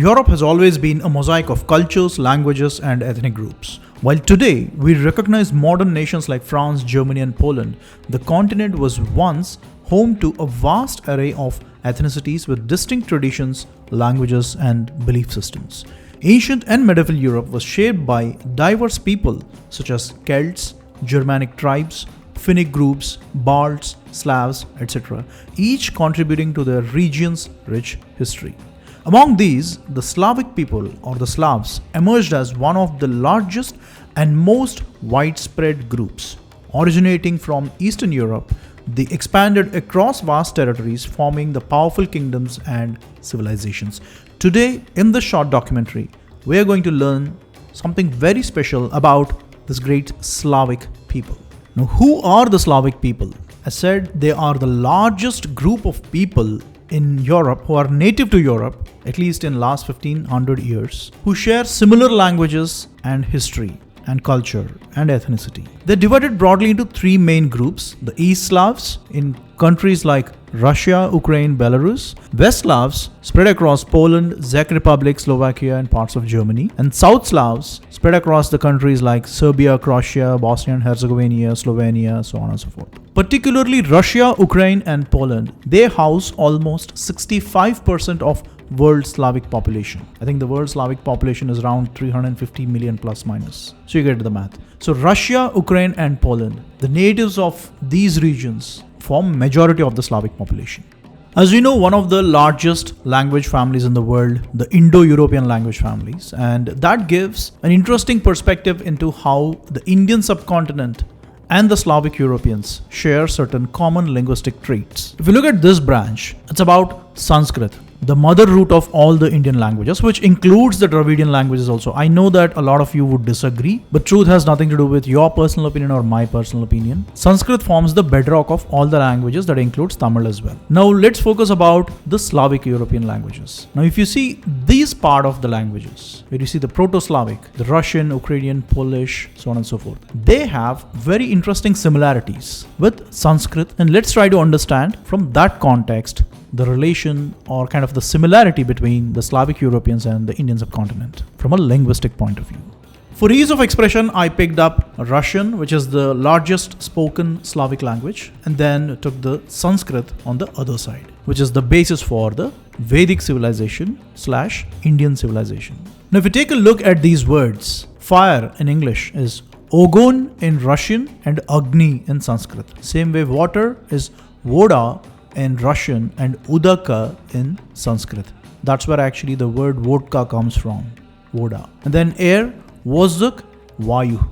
Europe has always been a mosaic of cultures, languages, and ethnic groups. While today we recognize modern nations like France, Germany, and Poland, the continent was once home to a vast array of ethnicities with distinct traditions, languages, and belief systems. Ancient and medieval Europe was shaped by diverse people such as Celts, Germanic tribes, Finnic groups, Balts, Slavs, etc., each contributing to their region's rich history. Among these, the Slavic people or the Slavs emerged as one of the largest and most widespread groups. Originating from Eastern Europe, they expanded across vast territories, forming the powerful kingdoms and civilizations. Today, in this short documentary, we are going to learn something very special about this great Slavic people. Now, who are the Slavic people? As said, they are the largest group of people in Europe who are native to Europe, at least in last 1500 years, who share similar languages and history and culture and ethnicity. They're divided broadly into three main groups: the East Slavs in countries like Russia, Ukraine, Belarus; West Slavs spread across Poland, Czech Republic, Slovakia, and parts of Germany; and South Slavs spread across the countries like Serbia, Croatia, Bosnia and Herzegovina, Slovenia, so on and so forth. Particularly Russia, Ukraine, and Poland, they house almost 65% of world Slavic population. I think the world Slavic population is around 350 million plus minus. So you get the math. So Russia, Ukraine, and Poland, the natives of these regions form majority of the Slavic population. As we know, one of the largest language families in the world, the Indo-European language families, and that gives an interesting perspective into how the Indian subcontinent and the Slavic Europeans share certain common linguistic traits. If you look at this branch, it's about Sanskrit, the mother root of all the Indian languages, which includes the Dravidian languages also. I know that a lot of you would disagree, but truth has nothing to do with your personal opinion or my personal opinion. Sanskrit forms the bedrock of all the languages, that includes Tamil as well. Now let's focus about the Slavic European languages. Now if you see these part of the languages, where you see the Proto-Slavic, the Russian, Ukrainian, Polish, so on and so forth, they have very interesting similarities with Sanskrit, and let's try to understand from that context the relation or kind of the similarity between the Slavic Europeans and the Indian subcontinent from a linguistic point of view. For ease of expression, I picked up Russian, which is the largest spoken Slavic language, and then took the Sanskrit on the other side, which is the basis for the Vedic civilization / Indian civilization. Now, if you take a look at these words, fire in English is Ogon in Russian and Agni in Sanskrit. Same way, water is Voda in Russian and Udaka in Sanskrit. That's where actually the word vodka comes from, Voda. And then air, Vozduk, Vayu.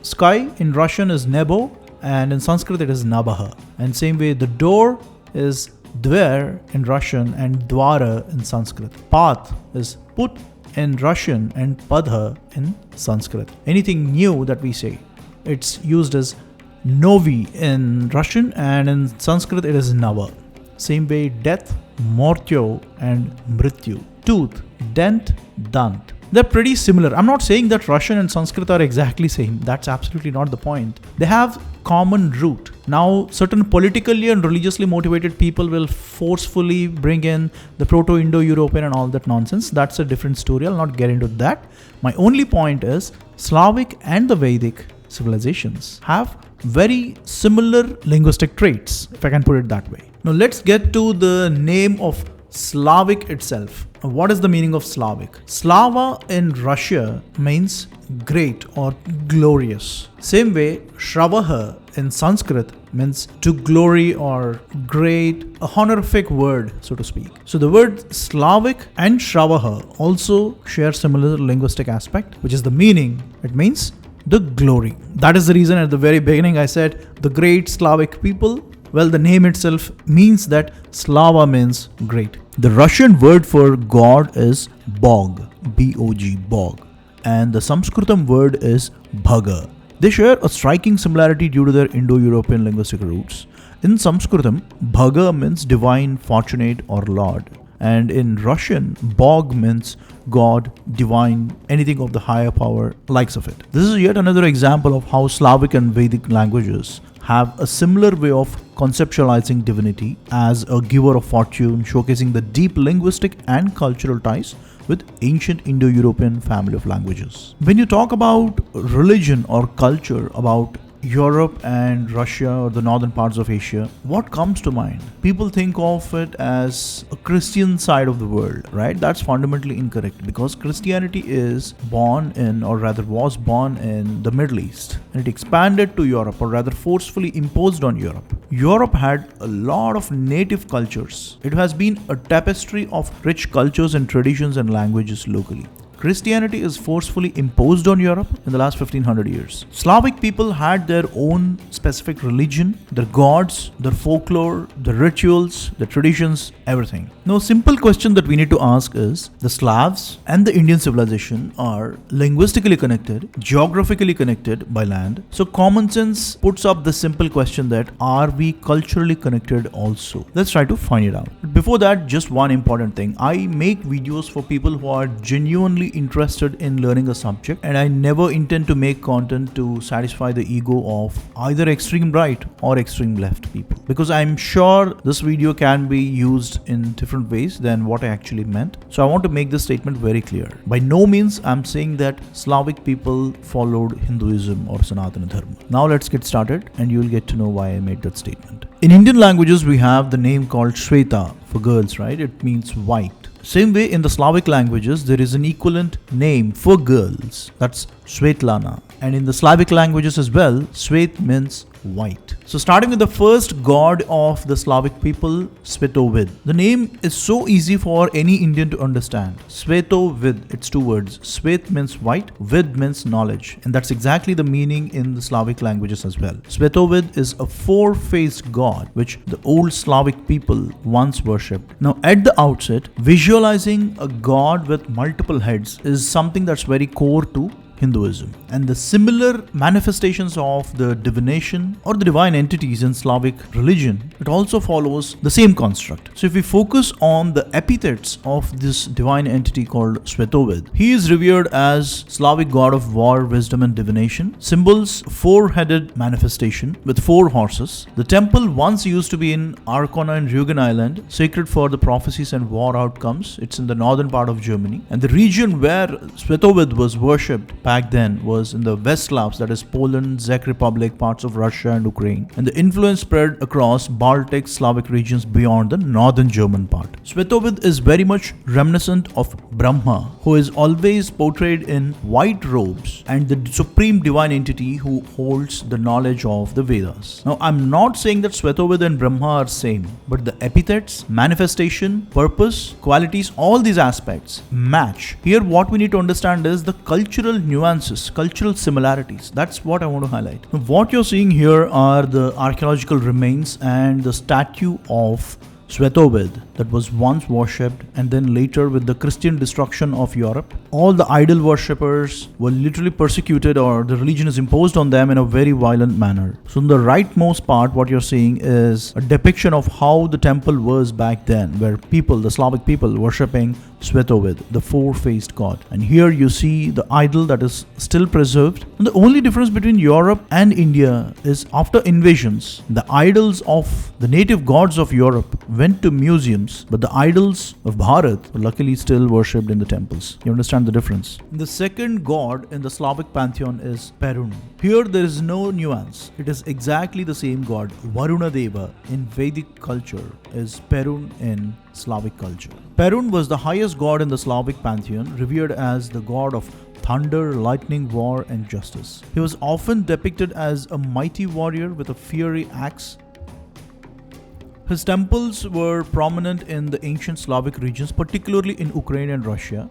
Sky in Russian is Nebo and in Sanskrit it is Nabaha. And same way the door is Dver in Russian and Dwara in Sanskrit. Path is Put in Russian and Padha in Sanskrit. Anything new that we say, it's used as Novi in Russian and in Sanskrit it is Nava. Same way death, Mortyo and Mrityu. Tooth, Dent, Dant. They're pretty similar. I'm not saying that Russian and Sanskrit are exactly same. That's absolutely not the point. They have common root. Now, certain politically and religiously motivated people will forcefully bring in the Proto-Indo-European and all that nonsense. That's a different story. I'll not get into that. My only point is Slavic and the Vedic civilizations have very similar linguistic traits, if I can put it that way. Now let's get to the name of Slavic itself. What is the meaning of Slavic? Slava in Russia means great or glorious. Same way, Shravaha in Sanskrit means to glory or great, a honorific word, so to speak. So the word Slavic and Shravaha also share similar linguistic aspect, which is the meaning. It means the glory. That is the reason at the very beginning I said the great Slavic people. Well, the name itself means that Slava means great. The Russian word for God is Bog, B-O-G, Bog. And the Sanskritam word is Bhaga. They share a striking similarity due to their Indo-European linguistic roots. In Sanskritam, Bhaga means divine, fortunate or lord. And in Russian, Bog means God, divine, anything of the higher power, likes of it. This is yet another example of how Slavic and Vedic languages have a similar way of conceptualizing divinity as a giver of fortune, showcasing the deep linguistic and cultural ties with ancient Indo-European family of languages. When you talk about religion or culture, about Europe and Russia or the northern parts of Asia, what comes to mind? People think of it as a Christian side of the world, right? That's fundamentally incorrect, because Christianity is born in, or rather was born in, the Middle East, and it expanded to Europe, or rather forcefully imposed on Europe. Europe had a lot of native cultures. It has been a tapestry of rich cultures and traditions and languages locally. Christianity is forcefully imposed on Europe in the last 1500 years. Slavic people had their own specific religion, their gods, their folklore, their rituals, their traditions, everything. Now, a simple question that we need to ask is, the Slavs and the Indian civilization are linguistically connected, geographically connected by land. So common sense puts up the simple question that, are we culturally connected also? Let's try to find it out. But before that, just one important thing. I make videos for people who are genuinely interested in learning a subject, and I never intend to make content to satisfy the ego of either extreme right or extreme left people, because I'm sure this video can be used in different ways than what I actually meant. So I want to make this statement very clear. By no means I'm saying that Slavic people followed Hinduism or Sanatana Dharma. Now let's get started and you'll get to know why I made that statement. In Indian languages, we have the name called Shweta for girls, right? It means white. Same way, in the Slavic languages, there is an equivalent name for girls, that's Svetlana. And in the Slavic languages as well, Svet means white. So starting with the first god of the Slavic people, Svetovid. The name is so easy for any Indian to understand. Svetovid, it's two words. Svet means white, vid means knowledge. And that's exactly the meaning in the Slavic languages as well. Svetovid is a four-faced god which the old Slavic people once worshipped. Now at the outset, visualizing a god with multiple heads is something that's very core to Hinduism, and the similar manifestations of the divination or the divine entities in Slavic religion, it also follows the same construct. So if we focus on the epithets of this divine entity called Svetovid, he is revered as Slavic god of war, wisdom and divination, symbols four-headed manifestation with four horses. The temple once used to be in Arkona and Rügen Island, sacred for the prophecies and war outcomes. It's in the northern part of Germany, and the region where Svetovid was worshipped back then was in the West Slavs, that is Poland, Czech Republic, parts of Russia and Ukraine, and the influence spread across Baltic, Slavic regions beyond the northern German part. Svetovid is very much reminiscent of Brahma, who is always portrayed in white robes, and the supreme divine entity who holds the knowledge of the Vedas. Now, I'm not saying that Svetovid and Brahma are same, but the epithets, manifestation, purpose, qualities, all these aspects match. Here what we need to understand is the cultural nuances, cultural similarities. That's what I want to highlight. What you're seeing here are the archaeological remains and the statue of Svetovid that was once worshipped, and then later with the Christian destruction of Europe, all the idol worshippers were literally persecuted, or the religion is imposed on them in a very violent manner. So in the rightmost part, what you're seeing is a depiction of how the temple was back then, where people, the Slavic people, worshipping Svetovid, the four-faced god. And here you see the idol that is still preserved. And the only difference between Europe and India is after invasions, the idols of the native gods of Europe went to museums, but the idols of Bharat were luckily still worshipped in the temples. You understand the difference? The second god in the Slavic pantheon is Perun. Here there is no nuance. It is exactly the same god. Varuna Deva in Vedic culture is Perun in Slavic culture. Perun was the highest god in the Slavic pantheon, revered as the god of thunder, lightning, war and justice. He was often depicted as a mighty warrior with a fiery axe. His temples were prominent in the ancient Slavic regions, particularly in Ukraine and Russia.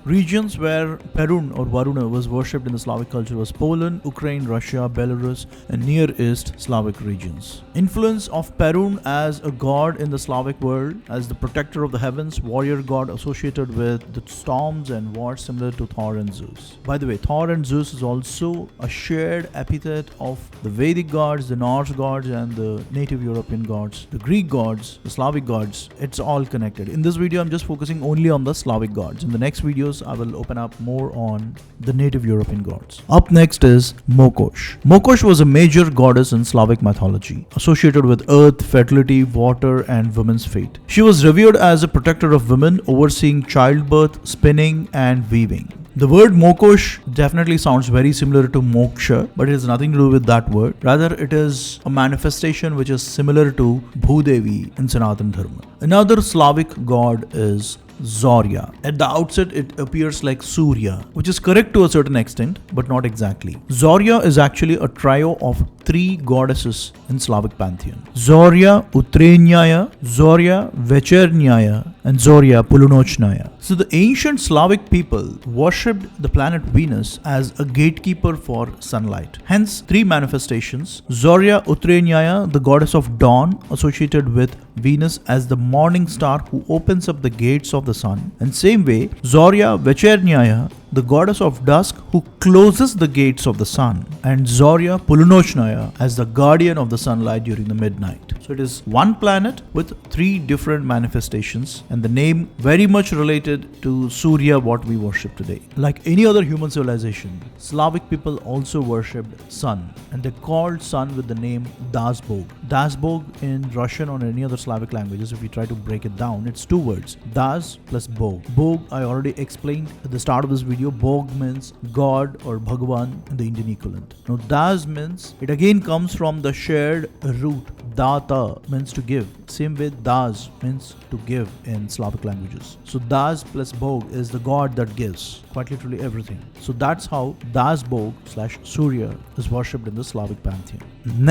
Regions where Perun or Varuna was worshipped in the Slavic culture was Poland, Ukraine, Russia, Belarus, and Near East Slavic regions. Influence of Perun as a god in the Slavic world, as the protector of the heavens, warrior god associated with the storms and wars similar to Thor and Zeus. By the way, Thor and Zeus is also a shared epithet of the Vedic gods, the Norse gods, and the native European gods, the Greek gods, the Slavic gods. It's all connected. In this video, I'm just focusing only on the Slavic gods. In the next videos, videos, I will open up more on the native European gods. Up next is Mokosh. Mokosh was a major goddess in Slavic mythology, associated with earth, fertility, water, and women's fate. She was revered as a protector of women, overseeing childbirth, spinning, and weaving. The word Mokosh definitely sounds very similar to moksha, but it has nothing to do with that word. Rather, it is a manifestation which is similar to Bhudevi in Sanatana Dharma. Another Slavic god is Zorya. At the outset, it appears like Surya, which is correct to a certain extent, but not exactly. Zorya is actually a trio of 3 goddesses in Slavic pantheon: Zorya Utrenyaya, Zorya Vechernaya, and Zorya Polunochnaya. So the ancient Slavic people worshipped the planet Venus as a gatekeeper for sunlight. Hence, 3 manifestations: Zorya Utrenyaya, the goddess of dawn, associated with Venus as the morning star who opens up the gates of the sun. And same way, Zorya Vechernaya, the goddess of dusk who closes the gates of the sun, and Zorya Polunochnaya as the guardian of the sunlight during the midnight. So it is one planet with 3 different manifestations, and the name very much related to Surya, what we worship today. Like any other human civilization, Slavic people also worshipped sun, and they called sun with the name Dasbog. Dasbog in Russian or any other Slavic languages, if we try to break it down, it's 2 words: Das plus Bog. Bog, I already explained at the start of this video. Bog means God or Bhagwan in the Indian equivalent. Now Das means, it again comes from the shared root. Data means to give. Same way Das means to give in Slavic languages. So Das plus Bog is the god that gives quite literally everything. So that's how Das Bog / Surya is worshipped in the Slavic pantheon.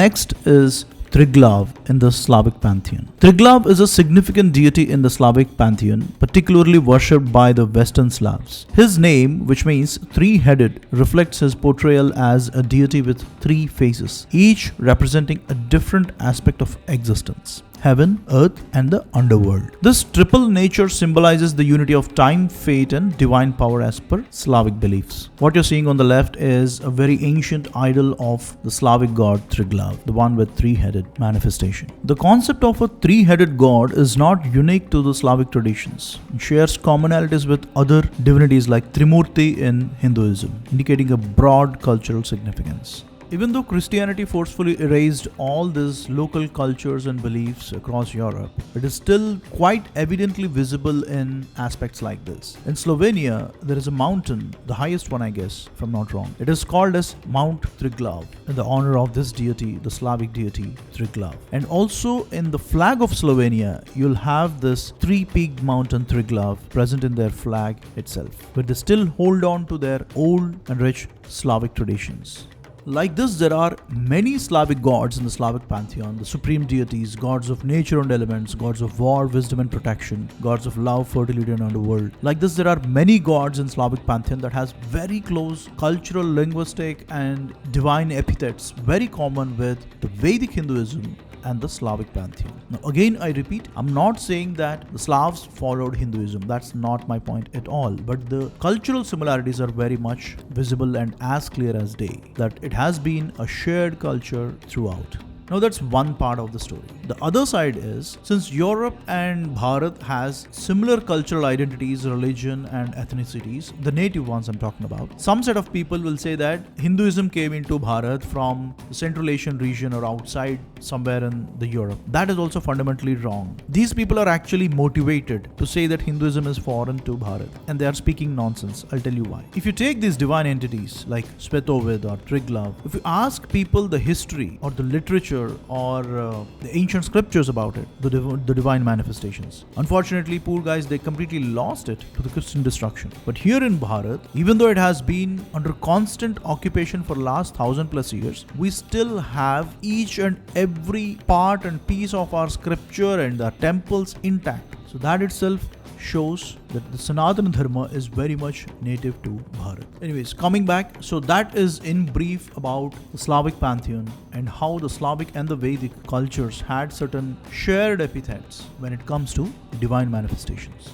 Next is Triglav in the Slavic pantheon. Triglav is a significant deity in the Slavic pantheon, particularly worshipped by the Western Slavs. His name, which means 3-headed, reflects his portrayal as a deity with 3 faces, each representing a different aspect of existence: heaven, earth, and the underworld. This triple nature symbolizes the unity of time, fate, and divine power as per Slavic beliefs. What you're seeing on the left is a very ancient idol of the Slavic god Triglav, the one with 3-headed manifestation. The concept of a 3-headed god is not unique to the Slavic traditions. It shares commonalities with other divinities like Trimurti in Hinduism, indicating a broad cultural significance. Even though Christianity forcefully erased all these local cultures and beliefs across Europe, it is still quite evidently visible in aspects like this. In Slovenia, there is a mountain, the highest one I guess, if I'm not wrong. It is called as Mount Triglav, in the honor of this deity, the Slavic deity Triglav. And also in the flag of Slovenia, you'll have this 3-peaked mountain Triglav present in their flag itself, but they still hold on to their old and rich Slavic traditions. Like this, there are many Slavic gods in the Slavic pantheon: the supreme deities, gods of nature and elements, gods of war, wisdom and protection, gods of love, fertility and underworld. Like this, there are many gods in Slavic pantheon that has very close cultural, linguistic and divine epithets, very common with the Vedic Hinduism and the Slavic pantheon. Now again, I repeat, I'm not saying that the Slavs followed Hinduism. That's not my point at all. But the cultural similarities are very much visible and as clear as day, that it has been a shared culture throughout. Now that's one part of the story. The other side is, since Europe and Bharat has similar cultural identities, religion and ethnicities, the native ones I'm talking about, some set of people will say that Hinduism came into Bharat from the Central Asian region or outside somewhere in the Europe. That is also fundamentally wrong. These people are actually motivated to say that Hinduism is foreign to Bharat, and they are speaking nonsense. I'll tell you why. If you take these divine entities like Svetovid or Triglav, if you ask people the history or the literature or the ancient scriptures about it, the divine manifestations, unfortunately, poor guys, they completely lost it to the Christian destruction. But here in Bharat, even though it has been under constant occupation for last 1000+ years, we still have each and every part and piece of our scripture and the temples intact. So that itself shows that the Sanatana Dharma is very much native to Bharat. Anyways, coming back, so that is in brief about the Slavic pantheon and how the Slavic and the Vedic cultures had certain shared epithets when it comes to divine manifestations.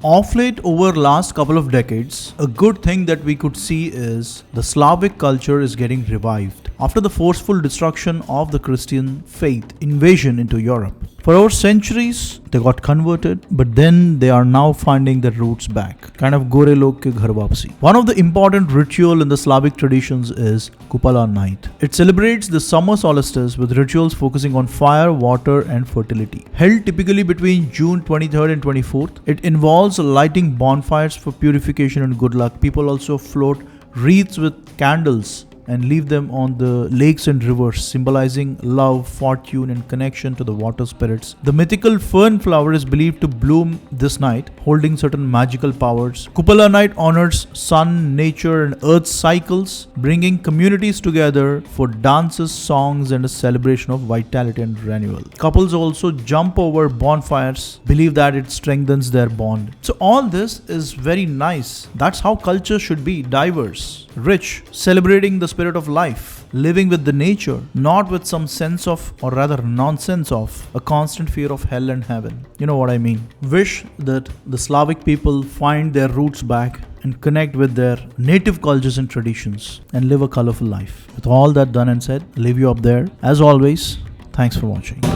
Of late, over last couple of decades, a good thing that we could see is the Slavic culture is getting revived. after the forceful destruction of the Christian faith invasion into Europe. For over centuries, they got converted, but then they are now finding their roots back. Kind of gore log ke ghar wapsi. One of the important ritual in the Slavic traditions is Kupala night. It celebrates the summer solstice with rituals focusing on fire, water and fertility. Held typically between June 23rd and 24th, it involves lighting bonfires for purification and good luck. People also float wreaths with candles and leave them on the lakes and rivers, symbolizing love, fortune and connection to the water spirits. The mythical fern flower is believed to bloom this night, holding certain magical powers. Kupala night honors sun, nature and earth cycles, bringing communities together for dances, songs and a celebration of vitality and renewal. Couples also jump over bonfires, believe that it strengthens their bond. So all this is very nice. That's how culture should be, diverse, rich, celebrating the spirit of life, living with the nature, not with some sense of, or rather nonsense of, a constant fear of hell and heaven. You know what I mean? Wish that the Slavic people find their roots back and connect with their native cultures and traditions and live a colorful life. With all that done and said, leave you up there. As always, thanks for watching.